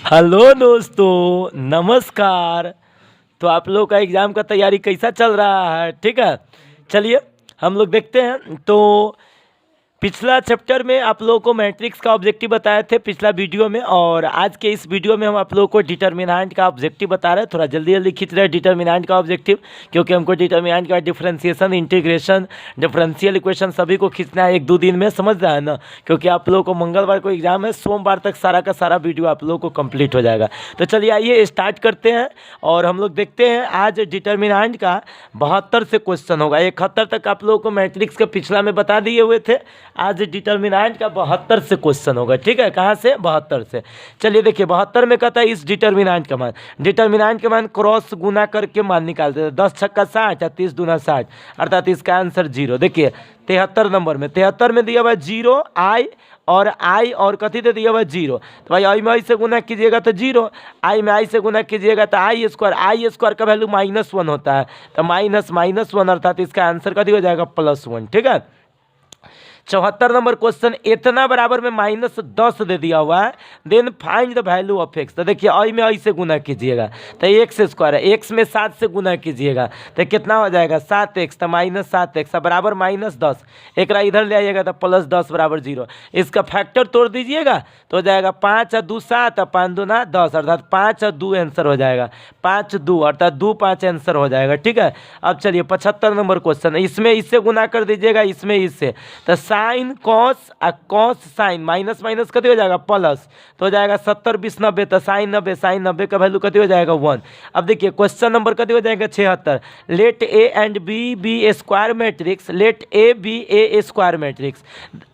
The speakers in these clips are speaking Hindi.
हेलो दोस्तों, नमस्कार। तो आप लोग का एग्ज़ाम का तैयारी कैसा चल रहा है? ठीक है, चलिए हम लोग देखते हैं। तो पिछला चैप्टर में आप लोगों को मैट्रिक्स का ऑब्जेक्टिव बताए थे पिछला वीडियो में, और आज के इस वीडियो में हम आप लोगों को डिटर्मिनेंट का ऑब्जेक्टिव बता रहे हैं। थोड़ा जल्दी जल्दी खींच रहे हैं डिटर्मिनेंट का ऑब्जेक्टिव, क्योंकि हमको डिटर्मिनेंट का डिफरेंशिएशन, इंटीग्रेशन, डिफरेंशियल इक्वेशन सभी को खींचना है 1-2 दिन में, समझ रहा है ना? क्योंकि आप लोगों को मंगलवार को एग्जाम है, सोमवार तक सारा का सारा वीडियो आप लोगों को कंप्लीट हो जाएगा। तो चलिए आइए स्टार्ट करते हैं और हम लोग देखते हैं। आज डिटर्मिनेंट का 72 से क्वेश्चन होगा। 71 तक आप लोगों को मैट्रिक्स का पिछला में बता दिए हुए थे। आज डिटर्मिनेंट का 72 से क्वेश्चन होगा। ठीक है, कहाँ से? 72 से। चलिए देखिए, 72 में कहता है इस डिटर्मिनेंट का मान, डिटर्मिनेंट का मान क्रॉस गुना करके मान निकालते हैं। 10 छक्का 60 और 30 दूना 60, अर्थात इसका आंसर 0। देखिए 73 नंबर में, 73 में दिया हुआ 0 आई, और आई और कथी दे दिया हुआ 0। तो भाई आई में आई से गुना कीजिएगा तो 0, आई में आई से गुना कीजिएगा तो आई स्क्वायर का वैल्यू -1 होता है, तो -1 अर्थात इसका आंसर कथी हो जाएगा? +1। ठीक है। 74 नंबर क्वेश्चन, इतना बराबर में -10 दे दिया हुआ है, then find the value of x. तो देखिए आई में आई से गुना कीजिएगा तो एक्स स्क्वायर है, एक्स में 7 से गुना कीजिएगा तो कितना हो जाएगा? 7x, तो -7x बराबर -10। एक इधर ले आइएगा तो +10 बराबर 0। इसका फैक्टर तोड़ दीजिएगा तो हो जाएगा 5 और 2 7 और 5 2 10, अर्थात 5 और 2 आंसर हो जाएगा। 5 2 अर्थात 2 5 आंसर हो जाएगा। ठीक है। अब चलिए 75 नंबर क्वेश्चन, इसमें इससे गुना कर दीजिएगा, इसमें इससे, तो साइन कॉस और कॉस साइन, माइनस माइनस कति हो जाएगा? प्लस, तो हो जाएगा 70 20 90, तो साइन 90 का वैल्यू कति हो जाएगा? 1। अब देखिए क्वेश्चन नंबर कति हो जाएगा? 76। Let A and B be a square matrix, let A be a square matrix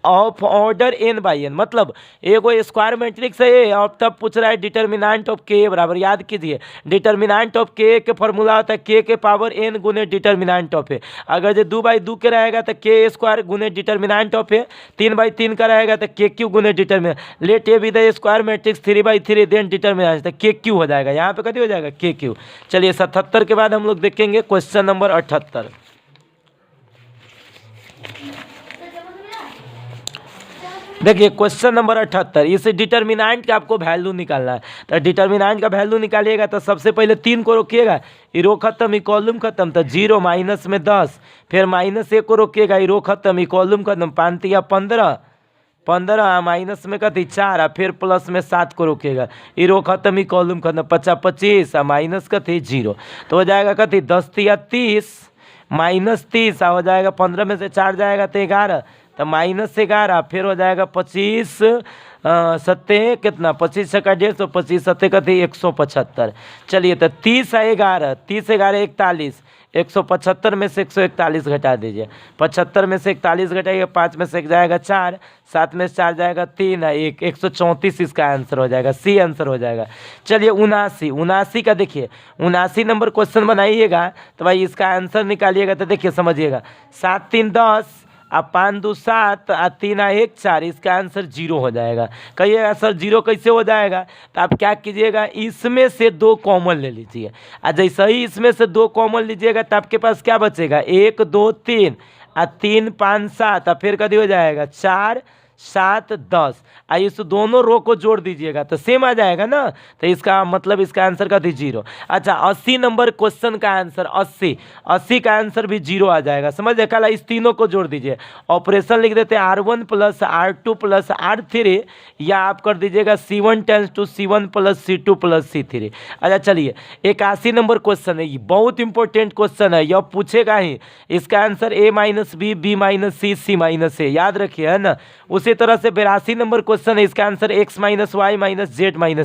of order n by n। मतलब एगो स्क्वायर मैट्रिक्स है ये, और तब पूछ रहा है डिटर्मिनेंट ऑफ के बराबर, याद कीजिए डिटर्मिनेंट ऑफ के फॉर्मूला होता है के पावर n गुने डिटर्मिनेंट ऑफ ए। अगर जो 2/2 के रहेगा तो के स्क्वायर गुने डिटर्मिनेंट ऑफ ए, 3/3 का रहेगा तो के क्यू गुने determinant. Let A B the square matrix 3/3 then determinant, तो के क्यू हो जाएगा, यहाँ पे कति हो जाएगा? के क्यू। चलिए 77 के बाद हम लोग देखेंगे क्वेश्चन नंबर 78। देखिए क्वेश्चन नंबर 78, इस डिटर्मिनेंट का आपको वैल्यू निकालना है। तो डिटर्मिनेंट का वैल्यू निकालिएगा तो सबसे पहले 3 को रोकिएगा, ये रो खत्म, ये कॉलम खत्म, तो 0 माइनस में 10, फिर -1 को रोकिएगा, ये रो खत्म, ये कॉलम खत्म, 5 या 15 15 माइनस में कथी 4, फिर प्लस में 7 को रोकिएगा, ये रो खत्म, ये कॉलम खत्म, 50 25 माइनस कथी 0, तो हो जाएगा कथी 10 या 30 -30 हो जाएगा, 15 में से 4 जाएगा तो 11, तो -11, फिर हो जाएगा 25 सत्ते कितना, 25 का 150, 25 सत्ते का थी 175। चलिए तो 30 और 11, 30 11 41, 175 में से 141 घटा दीजिए, 75 में से 41 घटाइए, 5 में से 1 जाएगा 4, 7 में से 4 जाएगा 3 और 1, 134 इसका आंसर हो जाएगा, सी आंसर हो जाएगा। चलिए 79 का देखिए, 79 नंबर क्वेश्चन बनाइएगा तो भाई इसका आंसर निकालिएगा। तो देखिए समझिएगा, 7 3 10 अब 5 2 7 और 3 1 4, इसका आंसर 0 हो जाएगा। कहिएगा सर 0 कैसे हो जाएगा? तो आप क्या कीजिएगा, इसमें से 2 कॉमन ले लीजिए, और जैसे ही इसमें से 2 कॉमन लीजिएगा तो आपके पास क्या बचेगा? 1 2 3 और 3 5 7, और फिर कभी हो जाएगा 4 7 10, इस दोनों रो को जोड़ दीजिएगा तो सेम आ जाएगा ना, तो इसका मतलब इसका आंसर का थी 0। अच्छा 80 नंबर क्वेश्चन का आंसर 80 का आंसर भी 0 आ जाएगा। समझ देखा, इस तीनों को जोड़ दीजिए, ऑपरेशन लिख देते हैं R1 + R2 + R3, या आप कर दीजिएगा C1 tense to C1 + C2 + C3। अच्छा चलिए 81 नंबर क्वेश्चन है, ये बहुत इंपॉर्टेंट क्वेश्चन है, यह पूछेगा ही। इसका answer A - B B - C C - A, याद रखिए, है ना। उसी तरह से 82 नंबर क्वेश्चन है, इसका answer x - y - z -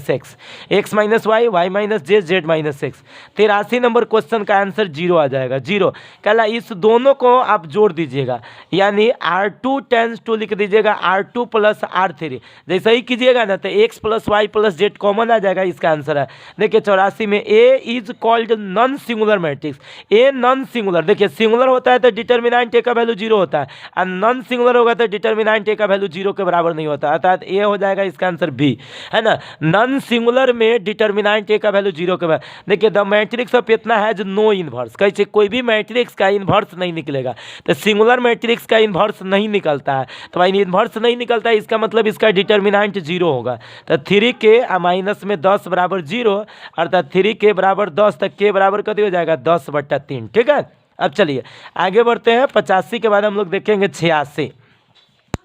x, x - y y - z z - x। 83 number question का आंसर 0 आ जाएगा, 0। कहला इस दोनों को आप जोड़ दीजिएगा, यानी R2 टेंस टू लिख दीजिएगा R2 + R3, जैसे ही कीजिएगा ना तो x + y + z कॉमन आ जाएगा, इसका आंसर है। देखिए 84 में A is called non singular matrix, a non singular, देखिए सिंगुलर होता है तो डिटर्मिनेंट ए का वैल्यू 0 होता है, और नॉन सिंगुलर होगा तो डिटर्मिनेंट ए का वैल्यू जीरो के बराबर नहीं होता, अर्थात ए हो जाएगा इसका आंसर बी, है ना। नॉन सिंगुलर में डिटर्मिनेंट ए का वैल्यू जीरो के बराबर। देखिए द मैट्रिक्स ऑफ इतना है जो नो इन्वर्स, कैसे कोई भी मैट्रिक्स का इन्वर्स नहीं निकलेगा, तो सिंगुलर मैट्रिक्स का इन्वर्स नहीं निकलता है, तो भाई इन्वर्स नहीं निकलता है, इसका मतलब इसका डिटर्मिनेंट जीरो होगा। तो 3k माइनस में 10 बराबर जीरो, अर्थात 3k बराबर 10, तक के बराबर कभी हो जाएगा 10/3, ठीक है। अब चलिए आगे बढ़ते हैं। 85 के बाद हम लोग देखेंगे 86।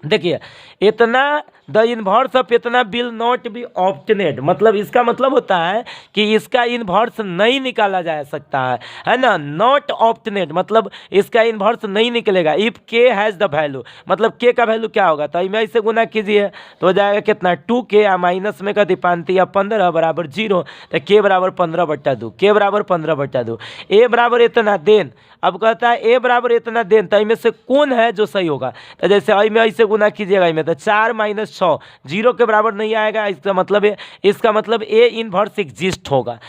देखिए इतना द इन्वर्स ऑफ इतना विल नॉट बी ऑब्टेनेड, मतलब इसका मतलब होता है कि इसका इन्वर्स नहीं निकाला जा सकता है ना। नॉट ऑब्टेनेड मतलब इसका इन्वर्स नहीं निकलेगा। इफ के हैज़ द वैल्यू, मतलब के का वैल्यू क्या होगा, तो इमें से गुना कीजिए तो हो जाएगा कितना 2k माइनस में कति 15 बराबर जीरो, तो के बराबर 15/2, के बराबर 15/2। ए बराबर इतना देन, अब कहता है ए बराबर इतना देन, तो इनमें से कौन है जो सही होगा, तो जैसे आई में ऐसे गुना कीजिएगा इनमें, तो 4 - 6 जीरो के बराबर नहीं आएगा, इसका मतलब ए इनवर्स एग्जिस्ट होगा।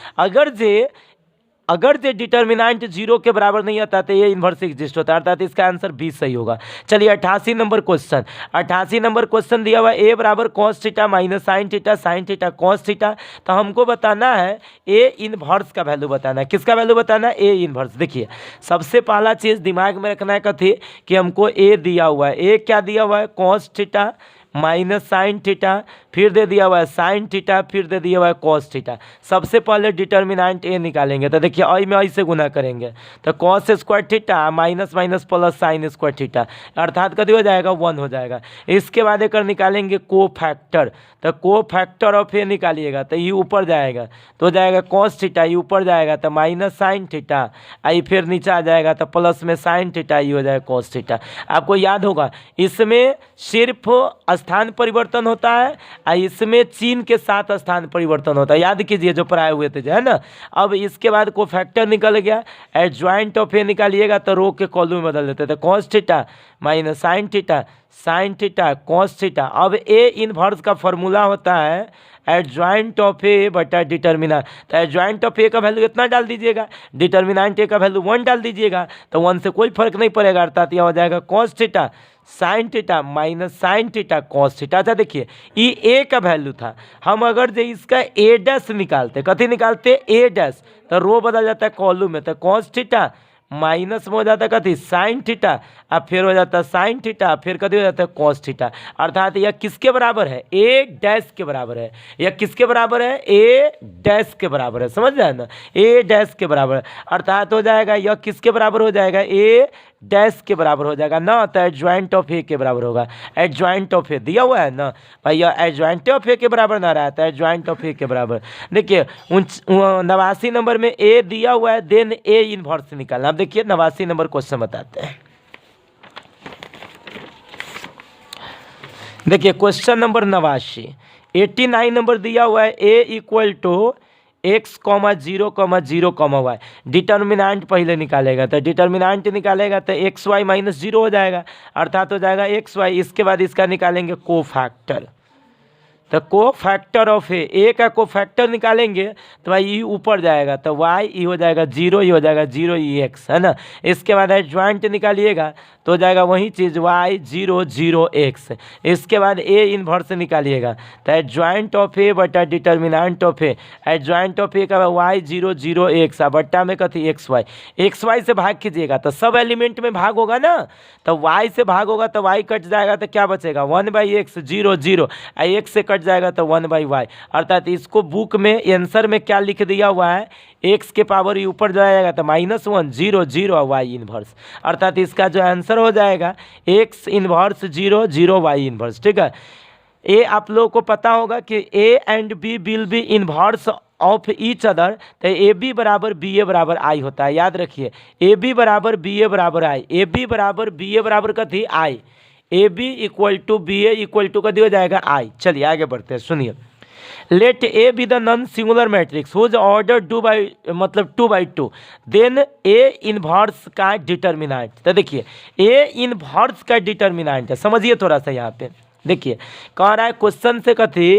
अगर जे डिटर्मिनेंट जीरो के बराबर नहीं आता तो ये इन्वर्स एग्जिस्ट होता है, अर्थात इसका आंसर बी सही होगा। चलिए 88 नंबर क्वेश्चन। 88 नंबर क्वेश्चन दिया हुआ ए बराबर cos theta minus sine theta cos theta, तो हमको बताना है ए इन्वर्स का वैल्यू बताना है। किसका वैल्यू बताना है, ए इन्वर्स। देखिए सबसे पहला चीज़ दिमाग में रखना है कथी कि हमको ए दिया हुआ है, ए क्या दिया हुआ है cos theta minus sine theta, फिर दे दिया हुआ है साइन थीटा, फिर दे दिया हुआ है कॉस थीटा। सबसे पहले डिटर्मिनेंट ए निकालेंगे, तो देखिए आई में ऐसे गुना करेंगे तो cos square theta minus minus plus sine square theta, अर्थात कभी हो जाएगा 1 हो जाएगा। इसके बाद एक निकालेंगे को फैक्टर, तो को फैक्टर ऑफ ए निकालिएगा तो ये ऊपर जाएगा तो हो जाएगा कॉस थीटा, ये ऊपर जाएगा तो माइनस साइन थीटा, आई फिर नीचे आ जाएगा तो प्लस में साइन थीटा, ये हो जाएगा कॉस थीटा। आपको याद होगा इसमें सिर्फ स्थान परिवर्तन होता है, इसमें चिन्ह के साथ स्थान परिवर्तन होता है, याद कीजिए जो पढ़ाए हुए थे जो है ना। अब इसके बाद को फैक्टर निकल गया, एडजॉइंट ऑफ ए निकालिएगा तो रो के कॉलम में बदल देते थे, cos theta minus sine theta cos theta. अब ए इनवर्स का फॉर्मूला होता है एडजॉइंट ऑफ ए बटा डिटर्मिनेंट, तो एडजॉइंट ऑफ ए का वैल्यू इतना डाल दीजिएगा, डिटर्मिनेंट ए का वैल्यू 1 डाल दीजिएगा, तो 1 से कोई फर्क नहीं पड़ेगा, अर्थात यह हो जाएगा cos theta sine theta minus sine theta cos theta. अच्छा देखिए ये ए का वैल्यू था, हम अगर जो इसका ए डैश निकालते, कथी निकालते ए डैश, तो रो बदल जाता है कॉलम में, तो कॉस थीटा माइनस में हो जाता है कथी साइन थीटा, अब फिर हो जाता है साइन थीटा, फिर कथी हो जाता है कॉस थीटा, अर्थात यह किसके बराबर है, ए डैश के बराबर है। यह किसके बराबर है, ए डैश के बराबर है, समझ रहे हैं ना, ए डैश के बराबर है, अर्थात हो जाएगा यह किसके बराबर हो जाएगा, ए डैश के बराबर हो जाएगा ना, तो एडजॉइंट ऑफ ए के बराबर होगा। एडजॉइंट ऑफ ए दिया हुआ है ना भाई, यह एडजॉइंट ऑफ ए के बराबर ना रहा था, एडजॉइंट ऑफ ए के बराबर। देखिए 89 नंबर में ए दिया हुआ है, देन ए इनवर्स निकालना। अब देखिए 89 नंबर क्वेश्चन बताते हैं। देखिए क्वेश्चन नंबर 89, 89 नंबर दिया हुआ है A equal to x, 0, 0, y। Determinant पहले निकालेगा, तो डिटर्मिनेंट निकालेगा तो एक्स वाई माइनस 0 हो जाएगा, अर्थात हो जाएगा एक्स वाई। इसके बाद इसका निकालेंगे को फैक्टर, तो को फैक्टर ऑफ ए का को फैक्टर निकालेंगे तो भाई ई ऊपर जाएगा, तो वाई ई हो जाएगा 0, ई हो जाएगा 0 ई एक्स, है ना। इसके बाद एडजॉइंट निकालिएगा तो हो जाएगा वही चीज़ y 0, 0 x। इसके बाद ए इनवर्स निकालिएगा तो एडजॉइंट ऑफ ए बटा determinant of A, adjoint of A का y 0, 0 x, बट्टा में कथी एक्स वाई से भाग कीजिएगा तो सब एलिमेंट में भाग होगा ना, तो y से भाग होगा तो y कट जाएगा तो क्या बचेगा 1/x 0, 0, x से कट जाएगा तो 1/y, अर्थात इसको बुक में आंसर में क्या लिख दिया हुआ है, x के पावर ये ऊपर जाएगा तो -1 0 0 y इनवर्स, अर्थात इसका जो आंसर हो जाएगा x इनवर्स 0 0 y इनवर्स। ठीक है, ए आप लोगों को पता होगा कि a and b will be inverse of each other, तो ए बी बराबर बी ए बराबर आई होता है, याद रखिए ए बी बराबर बी ए बराबर आई, ए बी बराबर बी ए बराबर कथी I, A B equal to B A equal to कथी हो जाएगा आई। चलिए आगे बढ़ते हैं, सुनिए। Let A B the non singular matrix whose order 2/2, then A inverse का डिटर्मिनेंट। तो देखिए ए इनवर्स का डिटर्मिनेंट है, समझिए थोड़ा सा यहाँ पे। देखिए कह रहा है क्वेश्चन से कथी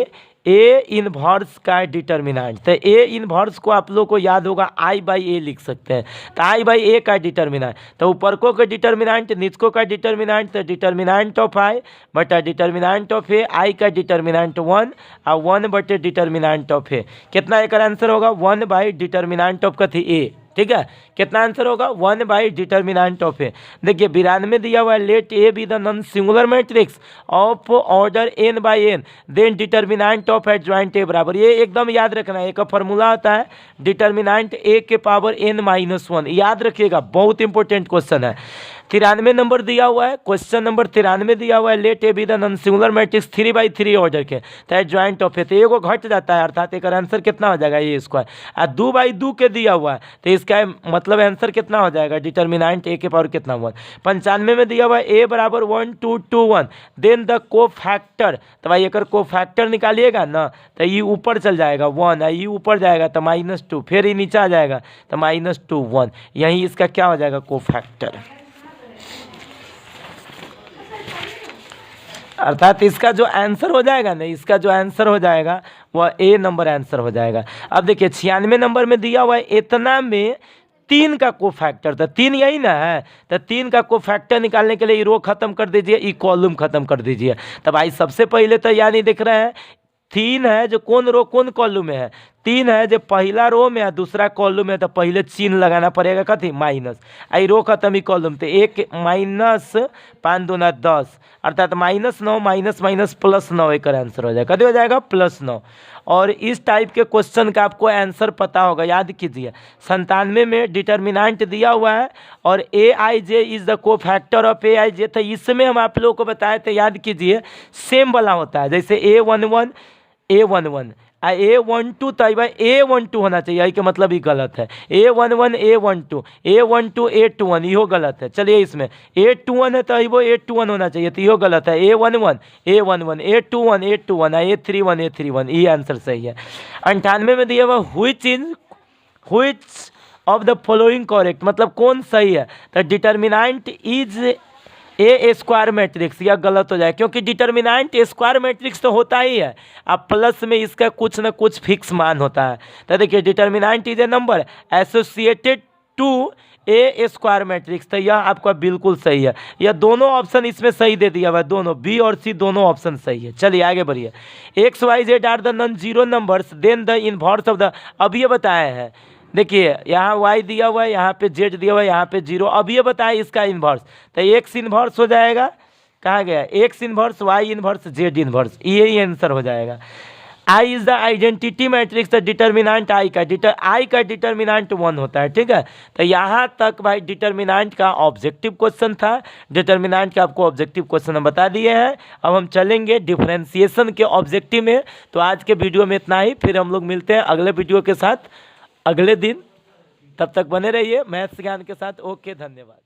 ए इनवर्स का डिटर्मिनेंट। तो ए इनवर्स को आप लोग को याद होगा आई बाई ए लिख सकते हैं। तो आई बाई ए का डिटर्मिनेंट, तो ऊपर को का डिटर्मिनेंट, नीचको का डिटर्मिनेंट, तो डिटर्मिनेंट ऑफ आई बटा डिटर्मिनेंट ऑफ ए, आई का डिटर्मिनेंट 1 और 1 बटे डिटर्मिनेंट ऑफ ए। कितना एक आंसर होगा 1 बाई डिटर्मिनेंट ऑफ कथी ए। ठीक है, कितना आंसर होगा 1 बाई डिटर्मिनेंट ऑफ ए। देखिए 92 दिया हुआ है, let A B the non singular matrix of order n by n then determinant of adjoint A बराबर, ये एकदम याद रखना है, एक फॉर्मूला होता है डिटर्मिनेंट ए के पावर n-1, याद रखिएगा, बहुत इंपॉर्टेंट क्वेश्चन है। 93 नंबर दिया हुआ है, क्वेश्चन नंबर 93 दिया हुआ है, let A B the non singular matrix 3/3 order के, तो एडजॉइंट ऑफ ए, तो एगो घट जाता है, अर्थात एक आंसर कितना हो जाएगा ए स्क्वायर, और 2/2 के दिया हुआ है, तो इसका मतलब आंसर कितना हो जाएगा डिटर्मिनेंट ए के पावर कितना 1। 95 में दिया हुआ है ए बराबर 1 2 2 1 देन द को फैक्टर, तो भाई एक को फैक्टर निकालिएगा ना, तो ये ऊपर चल जाएगा 1, ये ऊपर जाएगा तो -2, फिर ये नीचे आ जाएगा तो -2 1, यही इसका क्या हो जाएगा को फैक्टर, अर्थात इसका जो आंसर हो जाएगा ना, इसका जो आंसर हो जाएगा वह ए नंबर आंसर हो जाएगा। अब देखिए 96 नंबर में दिया हुआ है इतना में 3 का को फैक्टर, तो 3 यही ना है, तो 3 का को फैक्टर निकालने के लिए ये रो खत्म कर दीजिए, ये कॉलम खत्म कर दीजिए। तो भाई सबसे पहले तो यानी दिख रहे हैं 3 है जो कौन रो कौन कॉलम में है, 3 है जो पहला रो में है दूसरा कॉलम में, तो पहले चिन्ह लगाना पड़ेगा कथी माइनस, आई रो खत्म ही कॉलम, तो 1 -5 दूना 10 अर्थात -9 माइनस माइनस +9 एक आंसर हो जाएगा, कभी हो जाएगा +9। और इस टाइप के क्वेश्चन का आपको आंसर पता होगा, याद कीजिए 97 में डिटर्मिनेंट दिया हुआ है और ए आई जे इज़ द को फैक्टर ऑफ ए आई जे, तो इसमें हम आप लोगों को बताए थे, याद कीजिए सेम वाला होता है, जैसे A11 A11 A12, तो A12 होना चाहिए, कि मतलब ये गलत है, A11 A12 A12 A21 यो गलत है। चलिए इसमें A21 है तो वो A21 होना चाहिए, तो यो गलत है, A11 A11 A21 A21 A31 A31, ये आंसर सही है। 98 में दिया हुआ which of the following correct, मतलब कौन सही है, तो determinant is A square matrix, या गलत हो जाए, क्योंकि डिटर्मिनेंट स्क्वायर मैट्रिक्स तो होता ही है, अब प्लस में इसका कुछ ना कुछ फिक्स मान होता है। तो देखिए determinant is a number associated to a square matrix, तो यह आपका बिल्कुल सही है, यह दोनों ऑप्शन इसमें सही दे दिया हुआ है, दोनों बी और सी दोनों ऑप्शन सही है। चलिए आगे बढ़िए, x y z are the non zero numbers then the inverse of the, अब ये बताए हैं, देखिए यहाँ y दिया हुआ है, यहाँ पे z दिया हुआ है, यहाँ पे 0, अब ये बताए इसका इन्वर्स, तो x इन्वर्स हो जाएगा, कहाँ गया x inverse y inverse z inverse, यही आंसर हो जाएगा। I is the identity matrix, the determinant I का डिटर्मिनेंट 1 होता है, ठीक है। तो यहाँ तक भाई डिटर्मिनेंट का ऑब्जेक्टिव क्वेश्चन था, डिटर्मिनेंट का आपको ऑब्जेक्टिव क्वेश्चन हम बता दिए हैं। अब हम चलेंगे डिफरेंशिएशन के ऑब्जेक्टिव में। तो आज के वीडियो में इतना ही, फिर हम लोग मिलते हैं अगले वीडियो के साथ अगले दिन, तब तक बने रहिए मैथ्स ज्ञान के साथ। ओके, धन्यवाद।